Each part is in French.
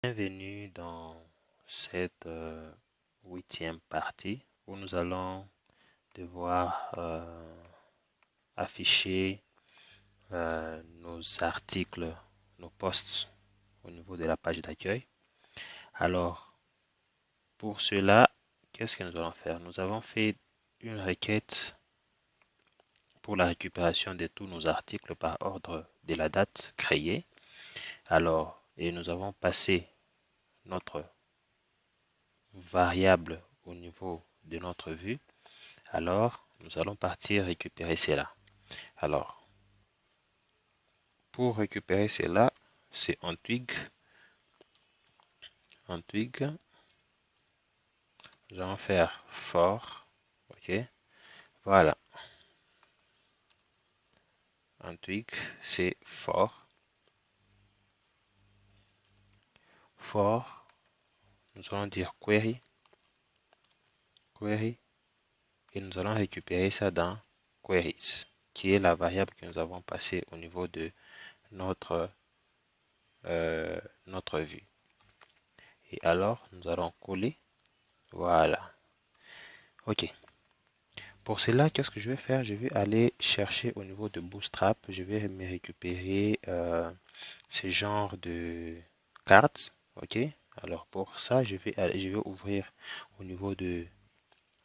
Bienvenue dans cette huitième partie où nous allons devoir afficher nos articles, nos posts au niveau de la page d'accueil. Alors, pour cela, qu'est-ce que nous allons faire? Nous avons fait une requête pour la récupération de tous nos articles par ordre de la date créée. Alors, et nous avons passé notre variable au niveau de notre vue. Alors, nous allons partir récupérer cela. Alors, pour récupérer cela, c'est en twig. En twig, nous allons faire for. OK. Voilà. En twig, c'est for. For, nous allons dire query. Query. Et nous allons récupérer ça dans queries, qui est la variable que nous avons passée au niveau de notre vue. Et alors, nous allons coller. Voilà. OK. Pour cela, qu'est-ce que je vais faire? Je vais aller chercher au niveau de Bootstrap. Je vais me récupérer ce genre de cartes. OK. Alors pour ça, je vais ouvrir au niveau de...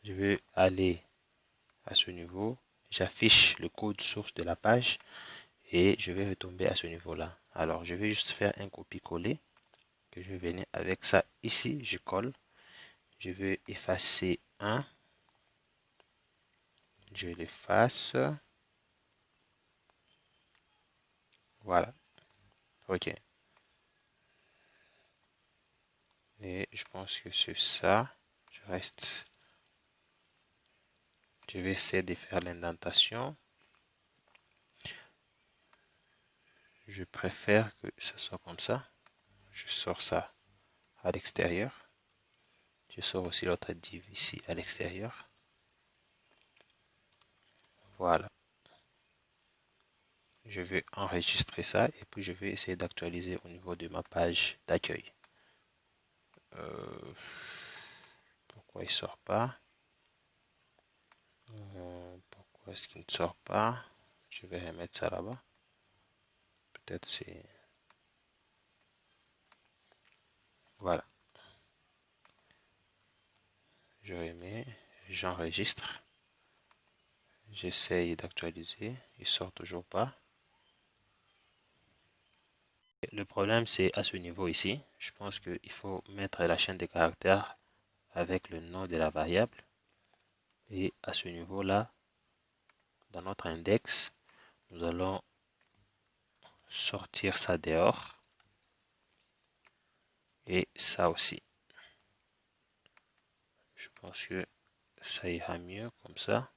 Je vais aller à ce niveau. J'affiche le code source de la page et je vais retomber à ce niveau-là. Alors je vais juste faire un copier-coller. Que je vais venir avec ça ici. Je colle. Je vais effacer un. Je l'efface. Voilà. OK. Et je pense que c'est ça. Je vais essayer de faire l'indentation. Je préfère que ça soit comme ça. Je sors ça à l'extérieur. Je sors aussi l'autre div ici à l'extérieur. Voilà. Je vais enregistrer ça et puis je vais essayer d'actualiser au niveau de ma page d'accueil. Pourquoi il ne sort pas? Pourquoi est-ce qu'il ne sort pas? Je vais remettre ça là-bas. Peut-être c'est... Voilà. Je remets, j'enregistre. J'essaye d'actualiser. Il sort toujours pas. Le problème, c'est à ce niveau ici. Je pense qu'il faut mettre la chaîne de caractères avec le nom de la variable. Et à ce niveau-là, dans notre index, nous allons sortir ça dehors. Et ça aussi. Je pense que ça ira mieux comme ça.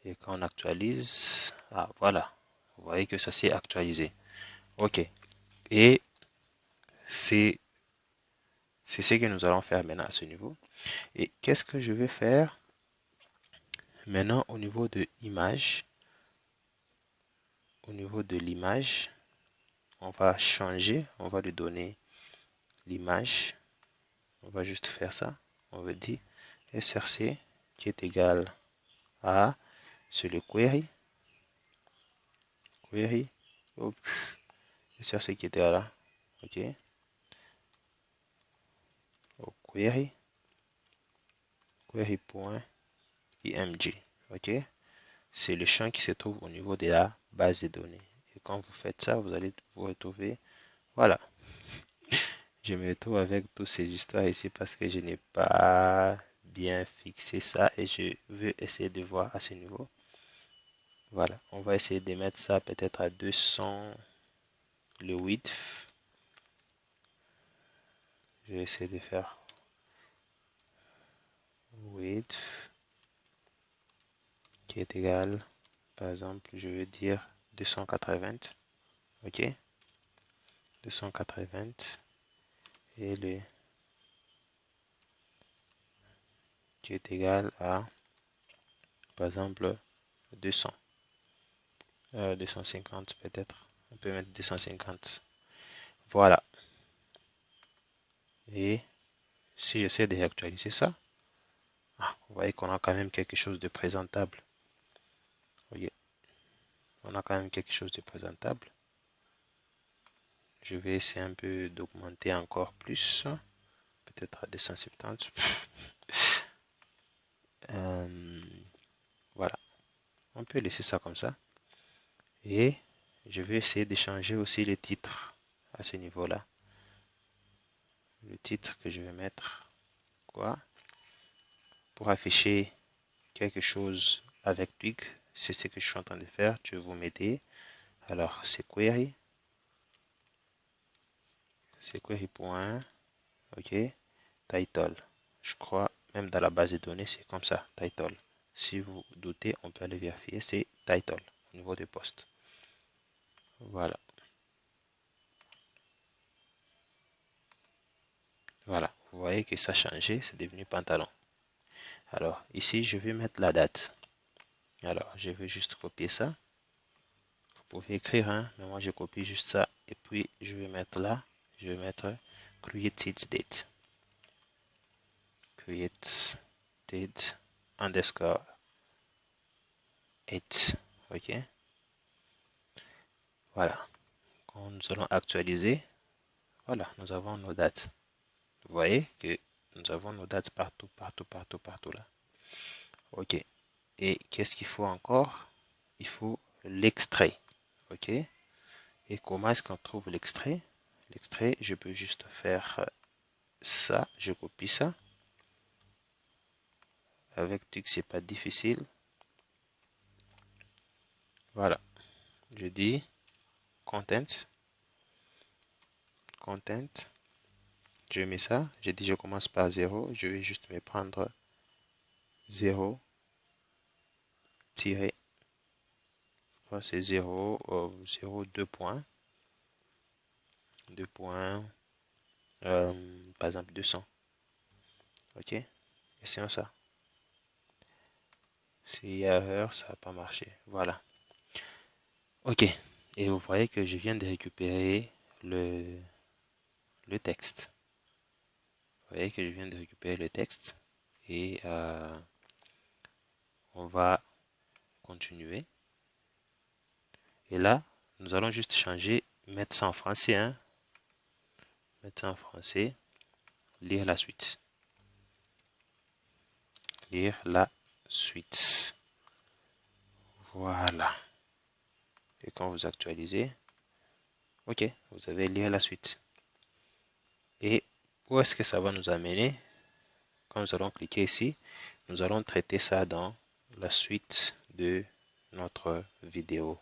Et quand on actualise, ah voilà, vous voyez que ça s'est actualisé. OK. Et c'est ce que nous allons faire maintenant à ce niveau. Et qu'est-ce que je vais faire maintenant au niveau de image? Au niveau de l'image, on va changer, on va lui donner l'image. On va juste faire ça. On veut dire src qui est égal à, c'est le query. Query. Src qui était là. OK. Au query. Query.img. OK. C'est le champ qui se trouve au niveau de la base de données. Et quand vous faites ça, vous allez vous retrouver. Voilà. Je me retrouve avec toutes ces histoires ici parce que je n'ai pas bien fixé ça et je veux essayer de voir à ce niveau. Voilà, on va essayer de mettre ça peut-être à 200 le width. Je vais essayer de faire width qui est égal, par exemple, je veux dire 280. OK, 280 et le qui est égal à, par exemple, 200. 250 peut-être. On peut mettre 250. Voilà. Et si j'essaie de réactualiser ça, vous voyez qu'on a quand même quelque chose de présentable. Vous voyez, on a quand même quelque chose de présentable. Je vais essayer un peu d'augmenter encore plus, peut-être à 270. Voilà, on peut laisser ça comme ça. Et je vais essayer de changer aussi les titres à ce niveau-là. Le titre que je vais mettre, quoi, pour afficher quelque chose avec Twig, c'est ce que je suis en train de faire. Tu vous mettez, alors c'est query point, ok, title. Je crois même dans la base de données, c'est comme ça, title. Si vous doutez, on peut aller vérifier, c'est title au niveau des postes. Voilà. Voilà, vous voyez que ça a changé, c'est devenu pantalon. Alors, ici, je vais mettre la date. Alors, je vais juste copier ça. Vous pouvez écrire, hein, mais moi, je copie juste ça. Et puis, je vais mettre là, je vais mettre create date. Create date underscore 8. OK. Voilà. Quand nous allons actualiser, voilà, nous avons nos dates. Vous voyez que nous avons nos dates partout, partout, partout, partout là. OK. Et qu'est-ce qu'il faut encore? Il faut l'extrait. OK. Et comment est-ce qu'on trouve l'extrait? L'extrait, je peux juste faire ça. Je copie ça. Avec Twig, c'est pas difficile. Voilà. Je dis content. Content. Je mets ça. J'ai dit je commence par 0. Je vais juste me prendre 0 tiré. C'est 0, 0, 2 points. 2 points. Par exemple 200. OK. Essayons ça. S'il y a erreur, ça n'a pas marché. Voilà. OK. Et vous voyez que je viens de récupérer le texte. Vous voyez que je viens de récupérer le texte. Et on va continuer. Et là, nous allons juste changer, mettre ça en français. Hein. Mettre ça en français. Lire la suite. Lire la suite. Voilà. Et quand vous actualisez, OK, vous avez lire la suite. Et où est-ce que ça va nous amener? Quand nous allons cliquer ici, nous allons traiter ça dans la suite de notre vidéo.